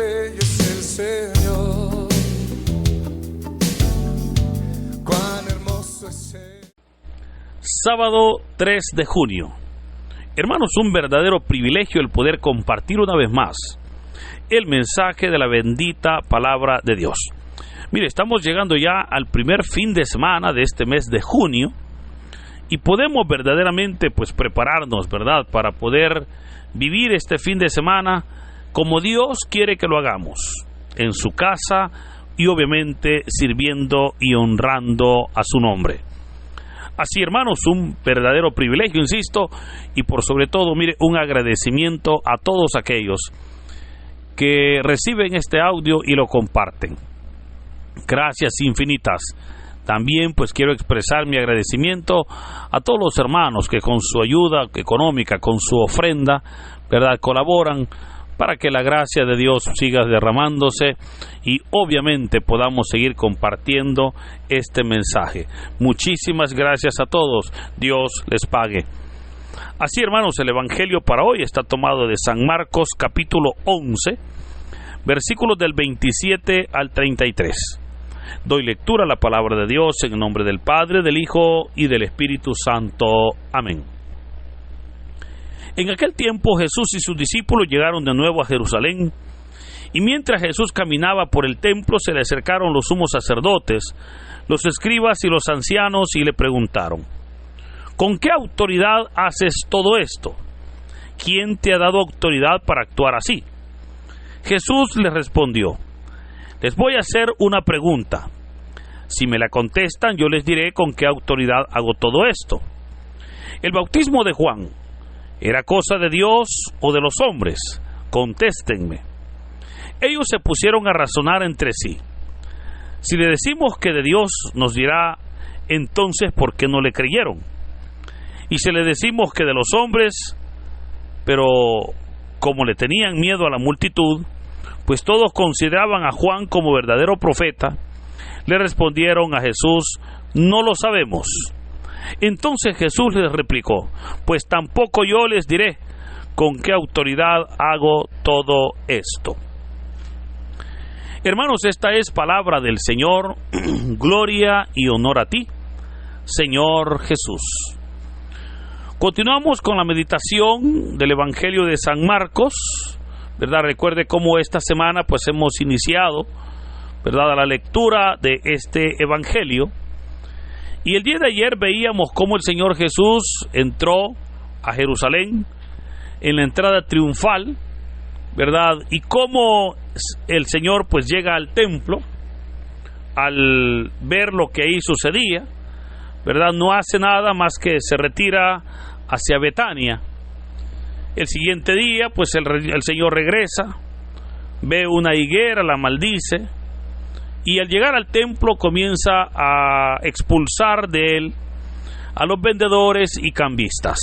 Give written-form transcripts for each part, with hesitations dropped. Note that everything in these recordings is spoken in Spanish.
reyes el Señor. Cuán hermoso es Él. Sábado 3 de junio. Hermanos, un verdadero privilegio el poder compartir una vez más el mensaje de la bendita palabra de Dios. Mire, estamos llegando ya al primer fin de semana de este mes de junio y podemos verdaderamente prepararnos, ¿verdad?, para poder vivir este fin de semana como Dios quiere que lo hagamos, en su casa y obviamente sirviendo y honrando a su nombre. Así, hermanos, un verdadero privilegio, insisto, y por sobre todo, mire, un agradecimiento a todos aquellos que reciben este audio y lo comparten. Gracias infinitas. También quiero expresar mi agradecimiento a todos los hermanos que con su ayuda económica, con su ofrenda, ¿verdad?, colaboran para que la gracia de Dios siga derramándose y obviamente podamos seguir compartiendo este mensaje. Muchísimas gracias a todos. Dios les pague. Así, hermanos, el Evangelio para hoy está tomado de San Marcos capítulo 11, versículos del 27 al 33. Doy lectura a la palabra de Dios en nombre del Padre, del Hijo y del Espíritu Santo. Amén. En aquel tiempo Jesús y sus discípulos llegaron de nuevo a Jerusalén, y mientras Jesús caminaba por el templo se le acercaron los sumos sacerdotes, los escribas y los ancianos y le preguntaron: ¿con qué autoridad haces todo esto? ¿Quién te ha dado autoridad para actuar así? Jesús les respondió: les voy a hacer una pregunta. Si me la contestan, yo les diré con qué autoridad hago todo esto. ¿El bautismo de Juan era cosa de Dios o de los hombres? Contéstenme. Ellos se pusieron a razonar entre sí. Si le decimos que de Dios, nos dirá, entonces, ¿por qué no le creyeron? Y si le decimos que de los hombres, pero como le tenían miedo a la multitud, pues todos consideraban a Juan como verdadero profeta, le respondieron a Jesús: no lo sabemos. Entonces Jesús les replicó: pues tampoco yo les diré con qué autoridad hago todo esto. Hermanos, esta es palabra del Señor. Gloria y honor a ti, Señor Jesús. Continuamos con la meditación del Evangelio de San Marcos, ¿verdad? Recuerde cómo esta semana hemos iniciado, ¿verdad?, la lectura de este Evangelio. Y el día de ayer veíamos cómo el Señor Jesús entró a Jerusalén en la entrada triunfal, ¿verdad? Y cómo el Señor llega al templo al ver lo que ahí sucedía, ¿verdad? No hace nada más que se retira hacia Betania. El siguiente día, el Señor regresa, ve una higuera, la maldice, y al llegar al templo comienza a expulsar de él a los vendedores y cambistas.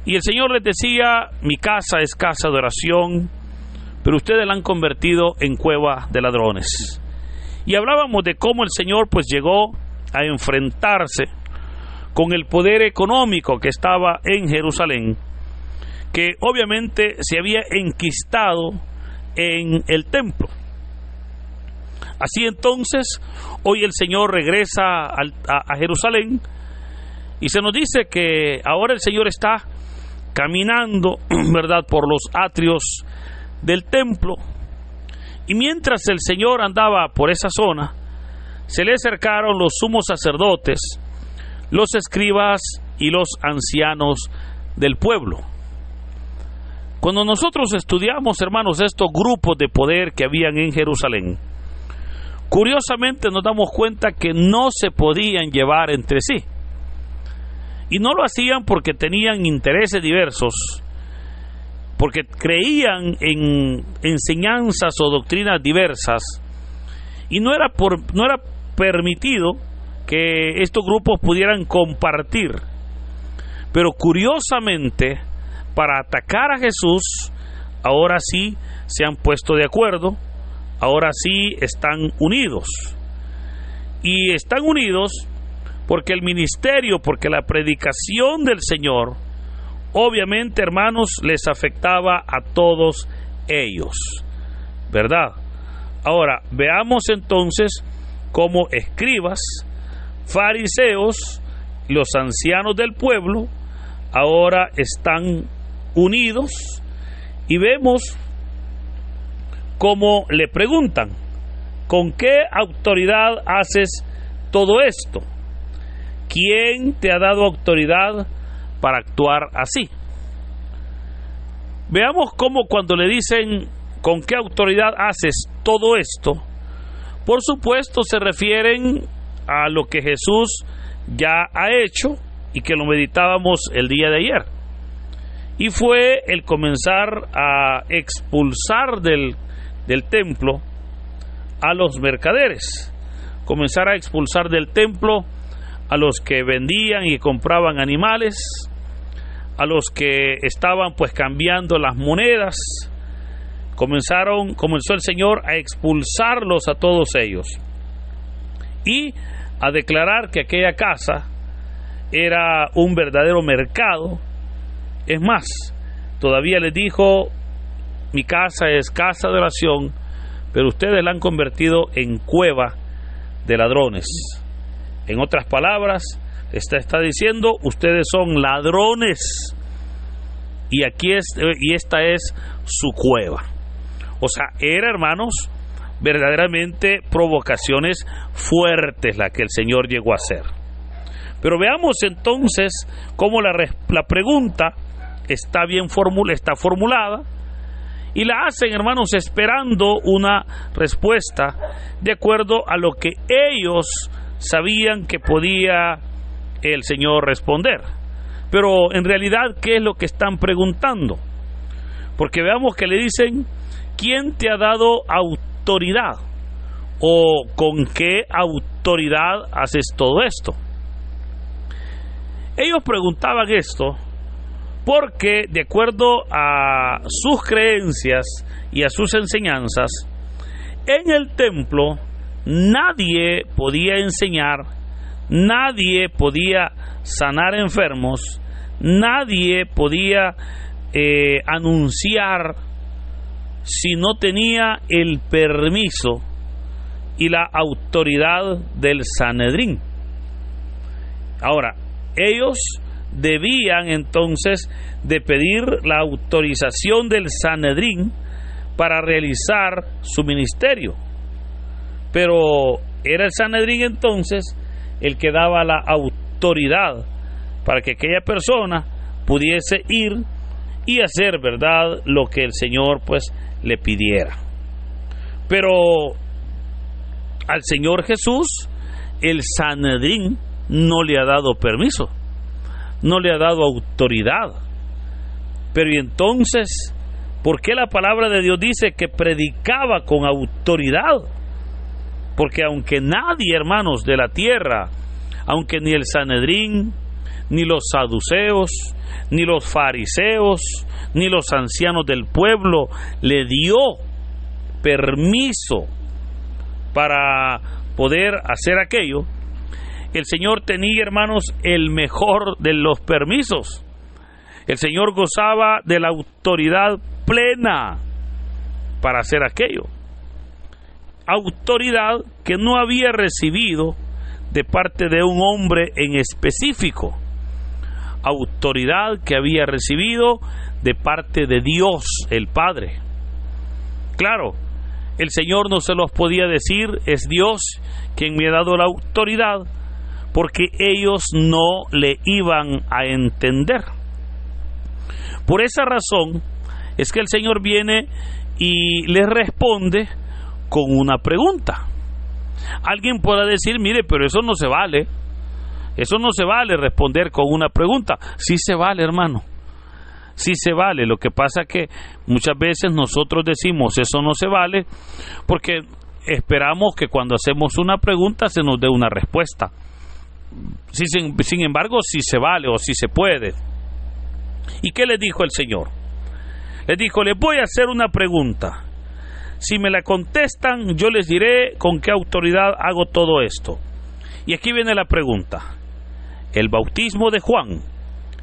Y el Señor les decía: mi casa es casa de oración, pero ustedes la han convertido en cueva de ladrones. Y hablábamos de cómo el Señor llegó a enfrentarse con el poder económico que estaba en Jerusalén, que obviamente se había enquistado en el templo. Así entonces, hoy el Señor regresa a Jerusalén y se nos dice que ahora el Señor está caminando, ¿verdad?, por los atrios del templo. Y mientras el Señor andaba por esa zona, se le acercaron los sumos sacerdotes, los escribas y los ancianos del pueblo. Cuando nosotros estudiamos, hermanos, estos grupos de poder que habían en Jerusalén, curiosamente nos damos cuenta que no se podían llevar entre sí. Y no lo hacían porque tenían intereses diversos, porque creían en enseñanzas o doctrinas diversas, y no era permitido que estos grupos pudieran compartir. Pero curiosamente, para atacar a Jesús, ahora sí se han puesto de acuerdo, ahora sí están unidos. Y están unidos porque el ministerio, porque la predicación del Señor, obviamente, hermanos, les afectaba a todos ellos. ¿verdad? Ahora, veamos entonces cómo escribas, fariseos, los ancianos del pueblo, ahora están unidos y vemos cómo le preguntan: ¿con qué autoridad haces todo esto? ¿Quién te ha dado autoridad para actuar así? Veamos cómo cuando le dicen ¿con qué autoridad haces todo esto?, por supuesto se refieren a lo que Jesús ya ha hecho y que lo meditábamos el día de ayer. Y fue el comenzar a expulsar del templo a los mercaderes, comenzar a expulsar del templo a los que vendían y compraban animales, a los que estaban pues cambiando las monedas. Comenzó el Señor a expulsarlos a todos ellos y a declarar que aquella casa era un verdadero mercado. Es más, todavía les dijo: mi casa es casa de oración, pero ustedes la han convertido en cueva de ladrones. En otras palabras, está diciendo: ustedes son ladrones y esta es su cueva. O sea, era, hermanos, verdaderamente provocaciones fuertes la que el Señor llegó a hacer. Pero veamos entonces cómo la pregunta está formulada, y la hacen, hermanos, esperando una respuesta de acuerdo a lo que ellos sabían que podía el Señor responder. Pero en realidad, ¿qué es lo que están preguntando? Porque veamos que le dicen: ¿quién te ha dado autoridad? ¿O con qué autoridad haces todo esto? Ellos preguntaban esto porque, de acuerdo a sus creencias y a sus enseñanzas, en el templo nadie podía enseñar, nadie podía sanar enfermos, nadie podía anunciar si no tenía el permiso y la autoridad del Sanedrín. Ahora, ellos debían entonces de pedir la autorización del Sanedrín para realizar su ministerio, pero era el Sanedrín entonces el que daba la autoridad para que aquella persona pudiese ir y hacer, ¿verdad?, lo que el Señor pues le pidiera. Pero al Señor Jesús el Sanedrín no le ha dado permiso, no le ha dado autoridad. Pero y entonces, ¿por qué la palabra de Dios dice que predicaba con autoridad? Porque aunque nadie, hermanos, de la tierra, aunque ni el Sanedrín, ni los saduceos, ni los fariseos, ni los ancianos del pueblo le dio permiso para poder hacer aquello, el Señor tenía, hermanos, el mejor de los permisos. El Señor gozaba de la autoridad plena para hacer aquello. Autoridad que no había recibido de parte de un hombre en específico. Autoridad que había recibido de parte de Dios el Padre. Claro, el Señor no se los podía decir: es Dios quien me ha dado la autoridad, porque ellos no le iban a entender. Por esa razón es que el Señor viene y les responde con una pregunta. Alguien podrá decir: mire, pero eso no se vale. Eso no se vale, responder con una pregunta. Sí se vale, hermano. Sí se vale. Lo que pasa que muchas veces nosotros decimos eso no se vale porque esperamos que cuando hacemos una pregunta se nos dé una respuesta. Sin embargo, sí se vale o sí se puede. ¿Y qué les dijo el Señor? Les dijo: les voy a hacer una pregunta. Si me la contestan, yo les diré con qué autoridad hago todo esto. Y aquí viene la pregunta: ¿el bautismo de Juan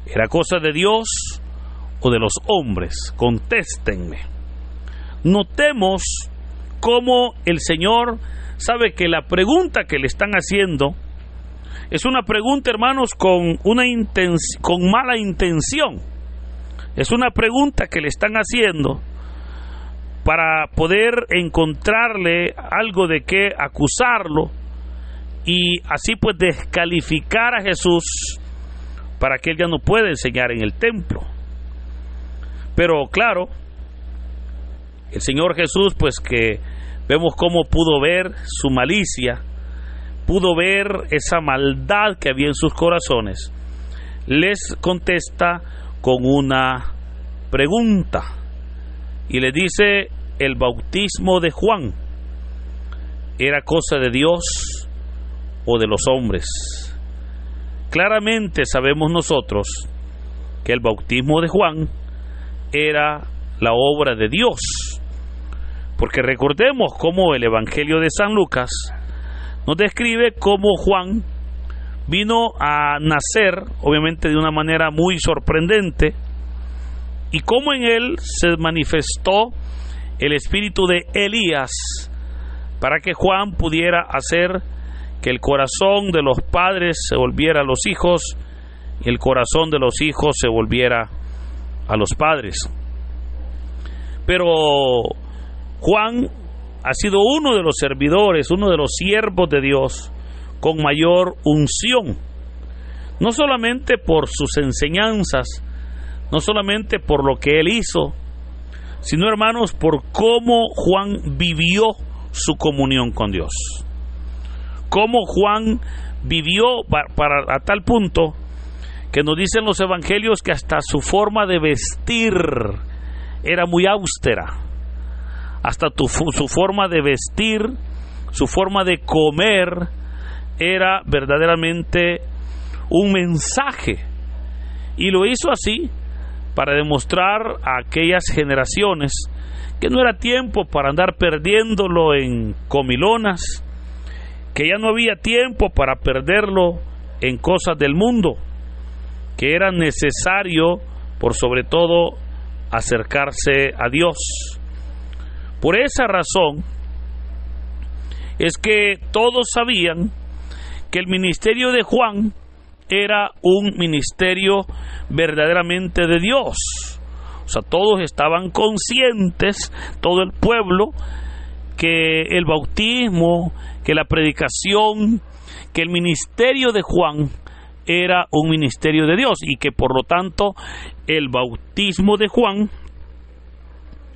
era cosa de Dios o de los hombres? Contéstenme. Notemos cómo el Señor sabe que la pregunta que le están haciendo es una pregunta, hermanos, con mala intención. Es una pregunta que le están haciendo para poder encontrarle algo de qué acusarlo y así pues descalificar a Jesús para que él ya no pueda enseñar en el templo. Pero claro, el Señor Jesús, pues que vemos cómo pudo ver su malicia, pudo ver esa maldad que había en sus corazones, les contesta con una pregunta y le dice: el bautismo de Juan, ¿era cosa de Dios o de los hombres? Claramente sabemos nosotros que el bautismo de Juan era la obra de Dios, porque recordemos cómo el Evangelio de San Lucas nos describe cómo Juan vino a nacer, obviamente de una manera muy sorprendente, y cómo en él se manifestó el espíritu de Elías para que Juan pudiera hacer que el corazón de los padres se volviera a los hijos y el corazón de los hijos se volviera a los padres. Pero Juan ha sido uno de los servidores, uno de los siervos de Dios con mayor unción, no solamente por sus enseñanzas, no solamente por lo que él hizo, sino, hermanos, por cómo Juan vivió su comunión con Dios. Cómo Juan vivió a tal punto que nos dicen los evangelios que hasta su forma de vestir era muy austera. Hasta su forma de vestir, su forma de comer era verdaderamente un mensaje. Y lo hizo así para demostrar a aquellas generaciones que no era tiempo para andar perdiéndolo en comilonas, que ya no había tiempo para perderlo en cosas del mundo, que era necesario, por sobre todo, acercarse a Dios. Por esa razón es que todos sabían que el ministerio de Juan era un ministerio verdaderamente de Dios. O sea, todos estaban conscientes, todo el pueblo, que el bautismo, que la predicación, que el ministerio de Juan era un ministerio de Dios y que por lo tanto el bautismo de Juan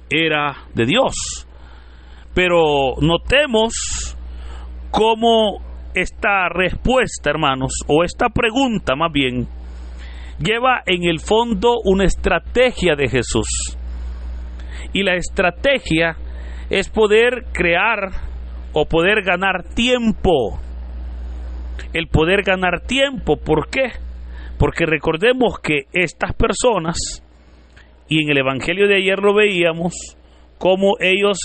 era de Dios. Pero notemos cómo esta respuesta, hermanos, o esta pregunta más bien, lleva en el fondo una estrategia de Jesús. Y la estrategia es poder crear o poder ganar tiempo. El poder ganar tiempo, ¿por qué? Porque recordemos que estas personas, y en el Evangelio de ayer lo veíamos, cómo ellos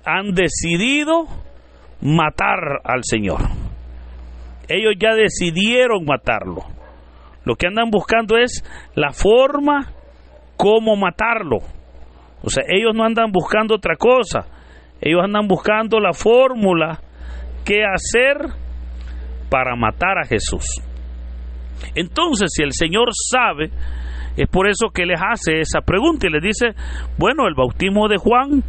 han decidido matar al Señor. Ellos ya decidieron matarlo. Lo que andan buscando es la forma cómo matarlo. O sea, ellos no andan buscando otra cosa. Ellos andan buscando la fórmula que hacer para matar a Jesús. Entonces, si el Señor sabe, es por eso que les hace esa pregunta y les dice: bueno, el bautismo de Juan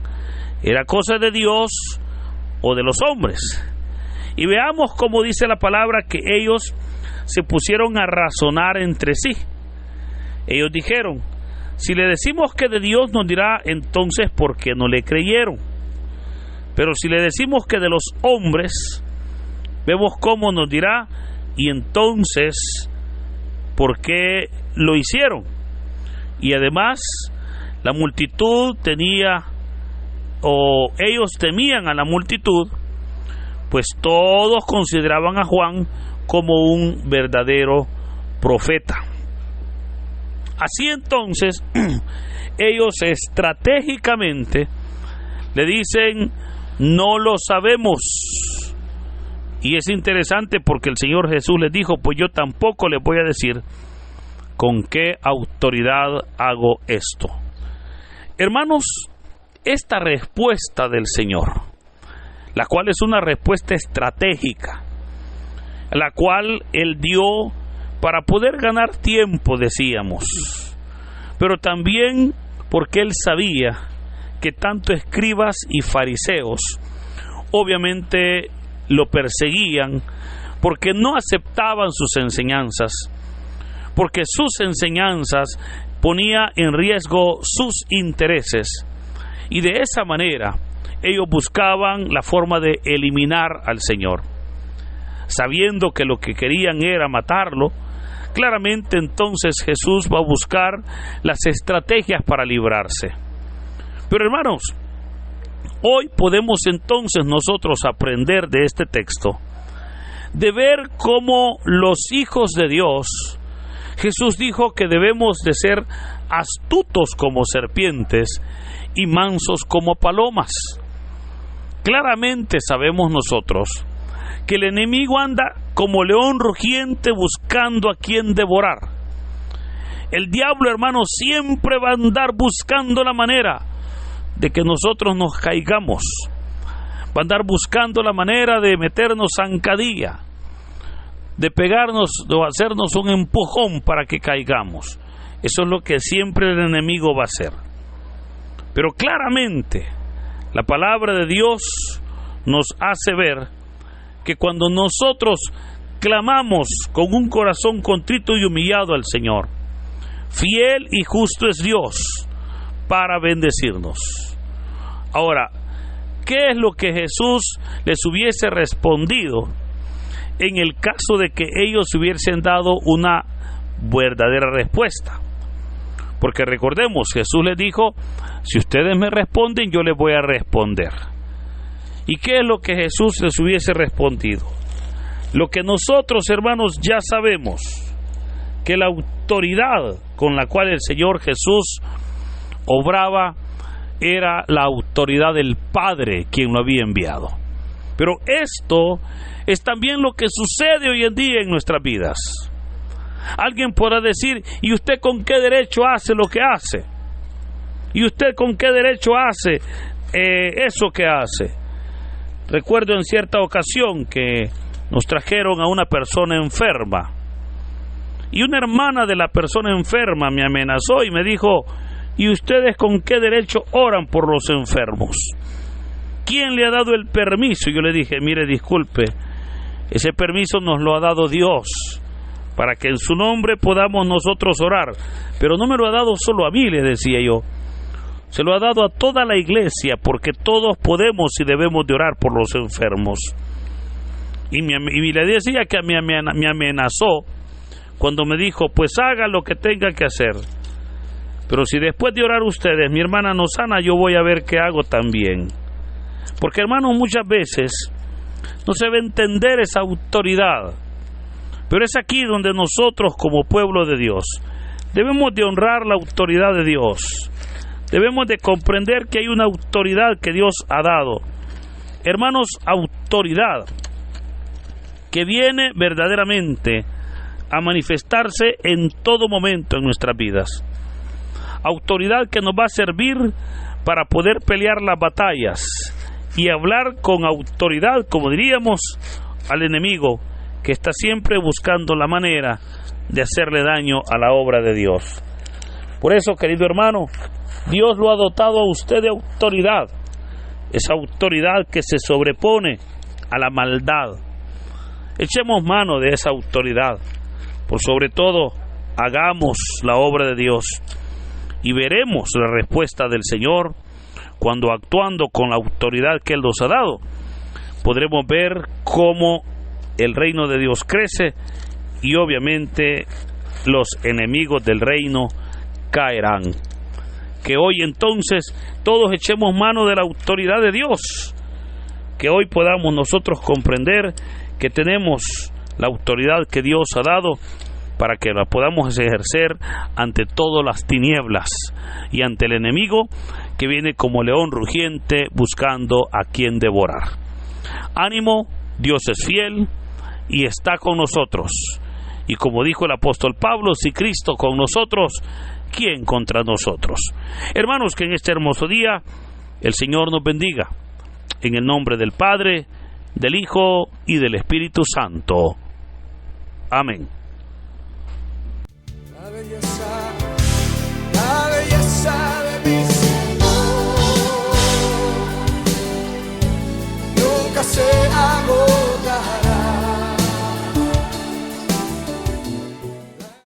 era cosa de Dios o de los hombres. Y veamos cómo dice la palabra que ellos se pusieron a razonar entre sí. Ellos dijeron: si le decimos que de Dios, nos dirá entonces por qué no le creyeron. Pero si le decimos que de los hombres, vemos cómo nos dirá, y entonces por qué lo hicieron. Y además la multitud tenía, o ellos temían a la multitud, pues todos consideraban a Juan como un verdadero profeta. Así entonces, ellos estratégicamente le dicen: no lo sabemos. Y es interesante porque el Señor Jesús les dijo: pues yo tampoco les voy a decir con qué autoridad hago esto. Hermanos, esta respuesta del Señor la cual es una respuesta estratégica, la cual Él dio para poder ganar tiempo, decíamos, pero también porque Él sabía que tanto escribas y fariseos obviamente lo perseguían porque no aceptaban sus enseñanzas, porque sus enseñanzas ponía en riesgo sus intereses, y de esa manera ellos buscaban la forma de eliminar al Señor. Sabiendo que lo que querían era matarlo, claramente entonces Jesús va a buscar las estrategias para librarse. Pero hermanos, hoy podemos entonces nosotros aprender de este texto, de ver cómo los hijos de Dios, Jesús dijo que debemos de ser astutos como serpientes y mansos como palomas. Claramente sabemos nosotros que el enemigo anda como león rugiente buscando a quien devorar. El diablo, hermano, siempre va a andar buscando la manera de que nosotros nos caigamos. Va a andar buscando la manera de meternos zancadilla, de pegarnos o hacernos un empujón para que caigamos. Eso es lo que siempre el enemigo va a hacer. Pero claramente la palabra de Dios nos hace ver que cuando nosotros clamamos con un corazón contrito y humillado al Señor, fiel y justo es Dios para bendecirnos. Ahora, ¿qué es lo que Jesús les hubiese respondido en el caso de que ellos hubiesen dado una verdadera respuesta? Porque recordemos, Jesús les dijo, si ustedes me responden, yo les voy a responder. ¿Y qué es lo que Jesús les hubiese respondido? Lo que nosotros, hermanos, ya sabemos, que la autoridad con la cual el Señor Jesús obraba era la autoridad del Padre quien lo había enviado. Pero esto es también lo que sucede hoy en día en nuestras vidas. Alguien podrá decir, ¿y usted con qué derecho hace lo que hace? ¿Y usted con qué derecho hace eso que hace? Recuerdo en cierta ocasión que nos trajeron a una persona enferma, y una hermana de la persona enferma me amenazó y me dijo, ¿y ustedes con qué derecho oran por los enfermos? ¿Quién le ha dado el permiso? Y yo le dije, mire, disculpe, ese permiso nos lo ha dado Dios, para que en su nombre podamos nosotros orar, pero no me lo ha dado solo a mí, le decía yo, se lo ha dado a toda la iglesia, porque todos podemos y debemos de orar por los enfermos. Y le decía que me amenazó cuando me dijo, pues haga lo que tenga que hacer, pero si después de orar ustedes, mi hermana no sana, yo voy a ver qué hago también. Porque hermanos, muchas veces no se va a entender esa autoridad, pero es aquí donde nosotros como pueblo de Dios debemos de honrar la autoridad de Dios. Debemos de comprender que hay una autoridad que Dios ha dado. Hermanos, autoridad que viene verdaderamente a manifestarse en todo momento en nuestras vidas. Autoridad que nos va a servir para poder pelear las batallas y hablar con autoridad, como diríamos, al enemigo que está siempre buscando la manera de hacerle daño a la obra de Dios. Por eso, querido hermano, Dios lo ha dotado a usted de autoridad, esa autoridad que se sobrepone a la maldad. Echemos mano de esa autoridad, por sobre todo, hagamos la obra de Dios y veremos la respuesta del Señor cuando, actuando con la autoridad que Él nos ha dado, podremos ver cómo el reino de Dios crece y obviamente los enemigos del reino caerán. Que hoy entonces todos echemos mano de la autoridad de Dios, que hoy podamos nosotros comprender que tenemos la autoridad que Dios ha dado para que la podamos ejercer ante todas las tinieblas y ante el enemigo que viene como león rugiente buscando a quien devorar. Ánimo, Dios es fiel y está con nosotros. Y como dijo el apóstol Pablo, si Cristo con nosotros, ¿quién contra nosotros? Hermanos, que en este hermoso día el Señor nos bendiga. En el nombre del Padre, del Hijo y del Espíritu Santo. Amén. La belleza de mi Señor nunca se agotará.